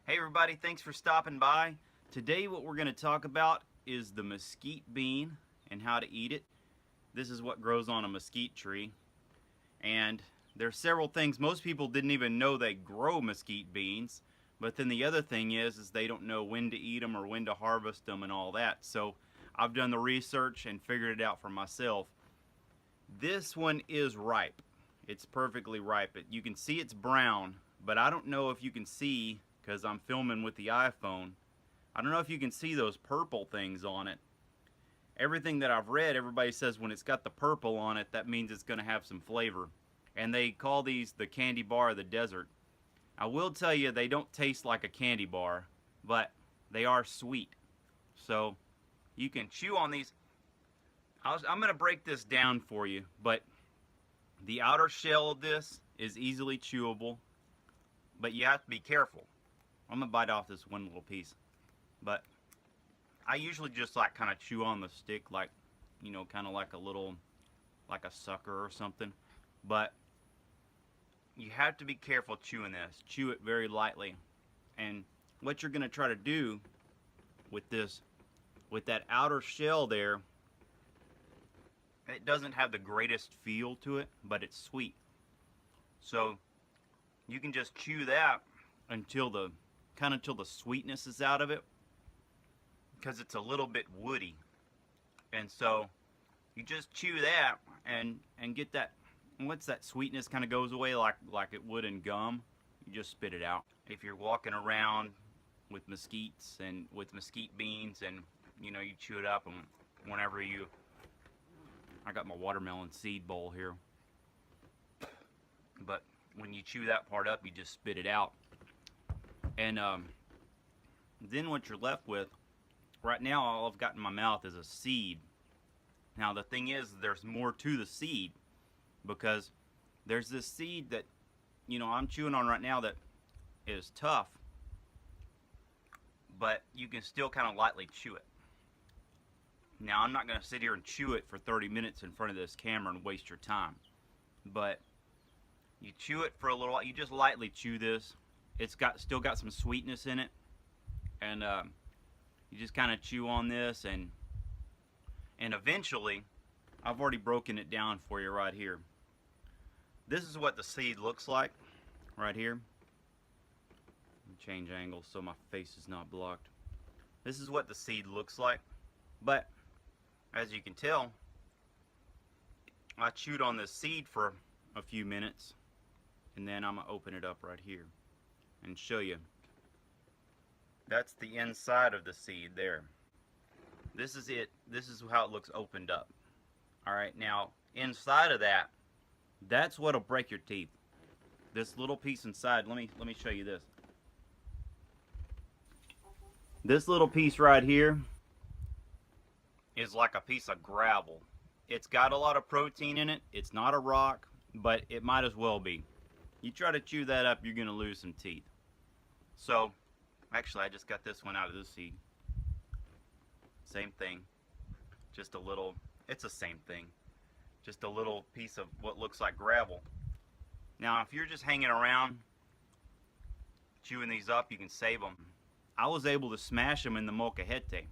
Hey everybody, thanks for stopping by. Today what we're going to talk about is the mesquite bean and how to eat it. This is what grows on a mesquite tree. And there's several things. Most people didn't even know they grow mesquite beans. But then the other thing is they don't know when to eat them or when to harvest them and all that. So I've done the research and figured it out for myself. This one is ripe. It's perfectly ripe. You can see it's brown, but I don't know if you can see, because I'm filming with the iPhone, I don't know if you can see those purple things on it. Everything that I've read, everybody says when it's got the purple on it, that means it's going to have some flavor. And they call these the candy bar of the desert. I will tell you, they don't taste like a candy bar, but they are sweet. So you can chew on these. I'm going to break this down for you, but the outer shell of this is easily chewable, but you have to be careful. I'm going to bite off this one little piece, but I usually just like kind of chew on the stick like, kind of like a little, like a sucker or something. But you have to be careful chewing this. Chew it very lightly. And what you're going to try to do with this, with that outer shell there, it doesn't have the greatest feel to it, but it's sweet. So you can just chew that until the sweetness is out of it, because it's a little bit woody. And so you just chew that and get that. And once that sweetness kind of goes away like it would in gum, you just spit it out. If you're walking around with mesquites and with mesquite beans, and you chew it up, and whenever I got my watermelon seed bowl here, but when you chew that part up, you just spit it out. And then what you're left with, right now all I've got in my mouth is a seed. Now the thing is, there's more to the seed, because there's this seed that I'm chewing on right now that is tough, but you can still kind of lightly chew it. Now I'm not going to sit here and chew it for 30 minutes in front of this camera and waste your time, but you chew it for a little while. You just lightly chew this. It's still got some sweetness in it, and you just kind of chew on this, and eventually, I've already broken it down for you right here. This is what the seed looks like right here. Change angles so my face is not blocked. This is what the seed looks like, but as you can tell, I chewed on this seed for a few minutes, and then I'm gonna open it up right here and show you. That's the inside of the seed there. This is it. This is how it looks opened up. Alright, now inside of that, that's what'll break your teeth. This little piece inside, let me show you this. This little piece right here is like a piece of gravel. It's got a lot of protein in it. It's not a rock, but it might as well be. You try to chew that up, you're going to lose some teeth. So, actually I just got this one out of this seed. Same thing. Just a little, it's the same thing. Just a little piece of what looks like gravel. Now, if you're just hanging around chewing these up, you can save them. I was able to smash them in the molcajete,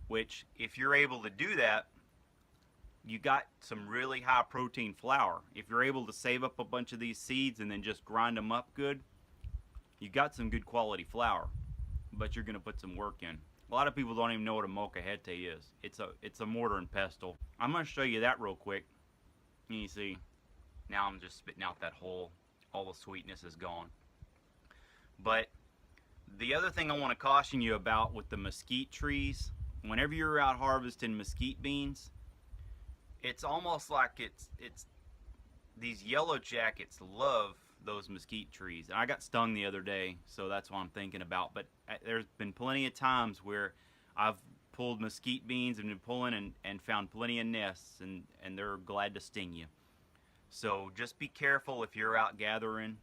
which, if you're able to do that, you got some really high protein flour. If you're able to save up a bunch of these seeds and then just grind them up good, you got some good quality flour, but you're going to put some work in. A lot of people don't even know what a molcajete is. It's a mortar and pestle. I'm going to show you that real quick. You see, now I'm just spitting out that whole, all the sweetness is gone. But the other thing I want to caution you about with the mesquite trees, whenever you're out harvesting mesquite beans, it's almost like it's these yellow jackets love those mesquite trees. And I got stung the other day, so that's what I'm thinking about. But there's been plenty of times where I've pulled mesquite beans and been pulling and found plenty of nests, and they're glad to sting you. So just be careful if you're out gathering.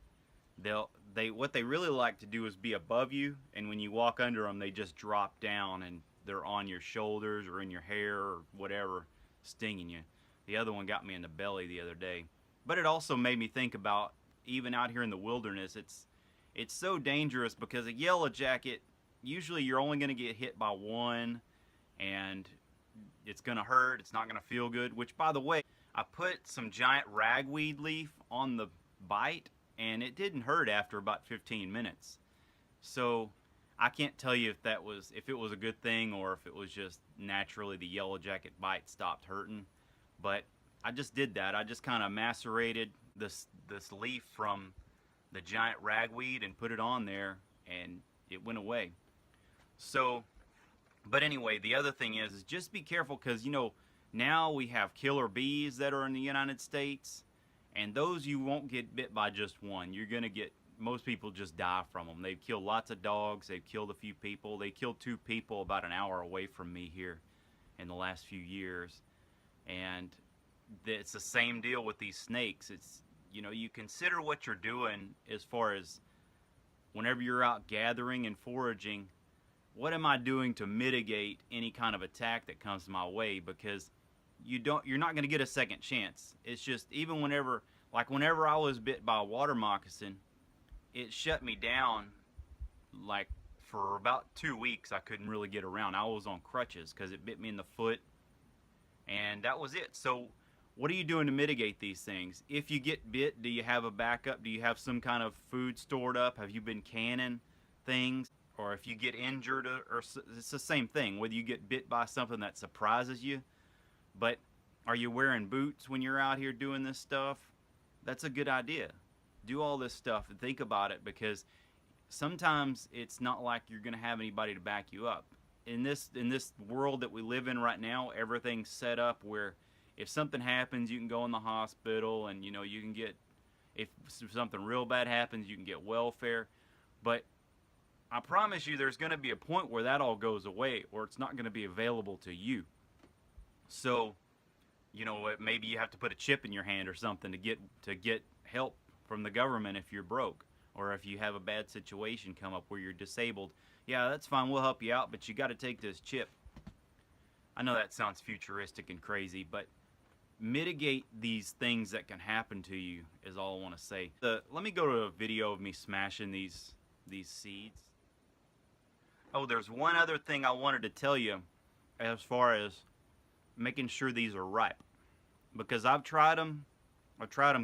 What they really like to do is be above you, and when you walk under them, they just drop down and they're on your shoulders or in your hair or whatever, stinging you. The other one got me in the belly the other day. But it also made me think about, even out here in the wilderness, It's so dangerous because a yellow jacket, usually you're only going to get hit by one, and it's going to hurt. It's not going to feel good, which, by the way, I put some giant ragweed leaf on the bite, and it didn't hurt after about 15 minutes. So I can't tell you if it was a good thing or if it was just naturally the yellow jacket bite stopped hurting. But I just did that. I just kind of macerated this leaf from the giant ragweed and put it on there, and it went away. So, but anyway, the other thing is just be careful, because now we have killer bees that are in the United States, and those you won't get bit by just one. You're gonna get, most people just die from them. They've killed lots of dogs. They've killed a few people. They killed 2 people about an hour away from me here in the last few years. And it's the same deal with these snakes. It's, you consider what you're doing as far as whenever you're out gathering and foraging. What am I doing to mitigate any kind of attack that comes my way? Because you're not going to get a second chance. It's just, even whenever I was bit by a water moccasin, it shut me down. Like, for about 2 weeks I couldn't really get around. I was on crutches because it bit me in the foot, and that was it. So what are you doing to mitigate these things? If you get bit, do you have a backup? Do you have some kind of food stored up? Have you been canning things? Or if you get injured, or it's the same thing, whether you get bit by something that surprises you. But are you wearing boots when you're out here doing this stuff? That's a good idea. Do all this stuff and think about it, because sometimes it's not like you're going to have anybody to back you up. In this world that we live in right now, everything's set up where if something happens, you can go in the hospital, and you can get, if something real bad happens, you can get welfare. But I promise you, there's going to be a point where that all goes away, or it's not going to be available to you. So, maybe you have to put a chip in your hand or something to get help from the government if you're broke, or if you have a bad situation come up where you're disabled. Yeah, that's fine, we'll help you out, but you got to take this chip. I know that sounds futuristic and crazy, but mitigate these things that can happen to you is all I want to say. Let me go to a video of me smashing these seeds. Oh, there's one other thing I wanted to tell you as far as making sure these are ripe, because I've tried them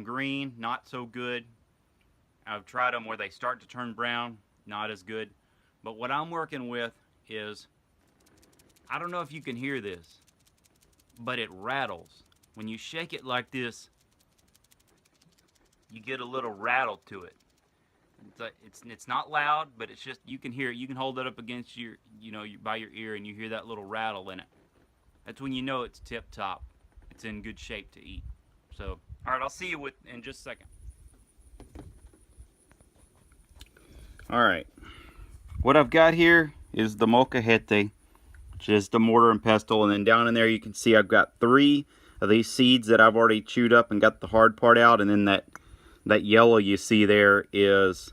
green, not so good. I've tried them where they start to turn brown, not as good. But what I'm working with is, I don't know if you can hear this, but it rattles. When you shake it like this, you get a little rattle to it. It's not loud, but it's just, you can hear it. You can hold it up against your, by your ear, and you hear that little rattle in it. That's when you know it's tip top. It's in good shape to eat. So, all right, I'll see you in just a second. All right, what I've got here is the molcajete, which is the mortar and pestle, and then down in there you can see I've got 3 of these seeds that I've already chewed up and got the hard part out, and then that yellow you see there is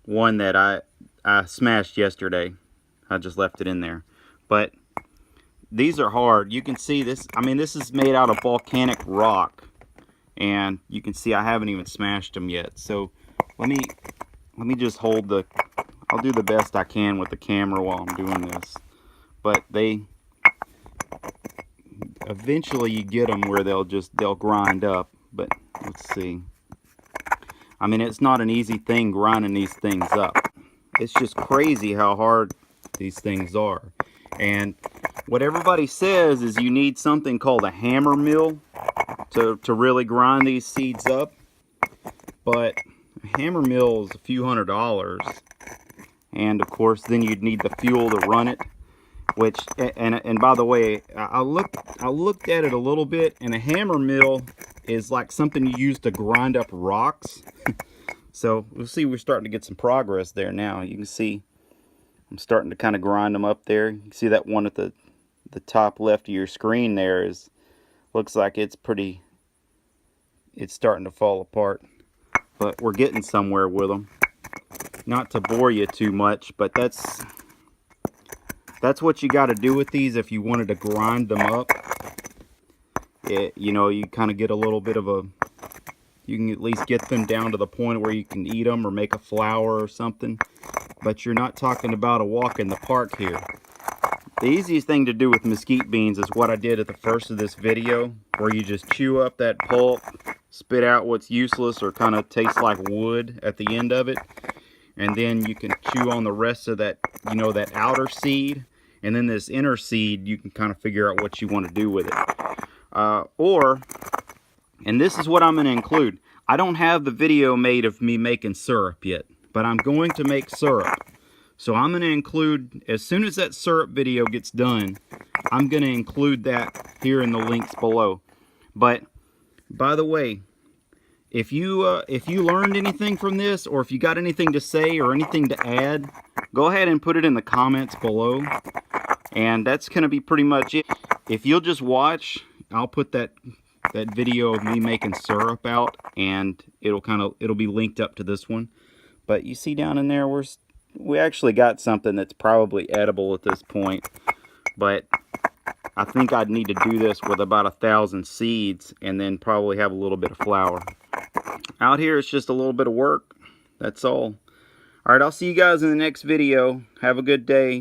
one that I smashed yesterday. I just left it in there. But these are hard. You can see this, this is made out of volcanic rock, and you can see I haven't even smashed them yet. So let me just hold I'll do the best I can with the camera while I'm doing this. But eventually you get them where they'll grind up. But let's see. It's not an easy thing grinding these things up. It's just crazy how hard these things are. And what everybody says is you need something called a hammer mill to really grind these seeds up. But a hammer mill is a few $100. And of course then you'd need the fuel to run it. Which, and by the way, I looked at it a little bit, and a hammer mill is like something you use to grind up rocks. So we'll see, we're starting to get some progress there now. You can see I'm starting to kind of grind them up there. You can see that one at the top left of your screen there looks like it's starting to fall apart. But we're getting somewhere with them. Not to bore you too much, but that's what you got to do with these if you wanted to grind them up. You kind of get a little bit of You can at least get them down to the point where you can eat them or make a flour or something. But you're not talking about a walk in the park here. The easiest thing to do with mesquite beans is what I did at the first of this video, where you just chew up that pulp, spit out what's useless or kind of tastes like wood at the end of it, and then you can chew on the rest of that, you know, that outer seed, and then this inner seed you can kind of figure out what you want to do with it. And this is what I'm going to include. I don't have the video made of me making syrup yet, but I'm going to make syrup. So I'm going to include, as soon as that syrup video gets done, I'm going to include that here in the links below. But, by the way, if you learned anything from this, or if you got anything to say or anything to add, go ahead and put it in the comments below. And that's going to be pretty much it. If you'll just watch, I'll put that video of me making syrup out, and it'll be linked up to this one. But you see down in there, we actually got something that's probably edible at this point, but I think I'd need to do this with about 1,000 seeds and then probably have a little bit of flour. Out here it's just a little bit of work, that's all. Alright, I'll see you guys in the next video. Have a good day.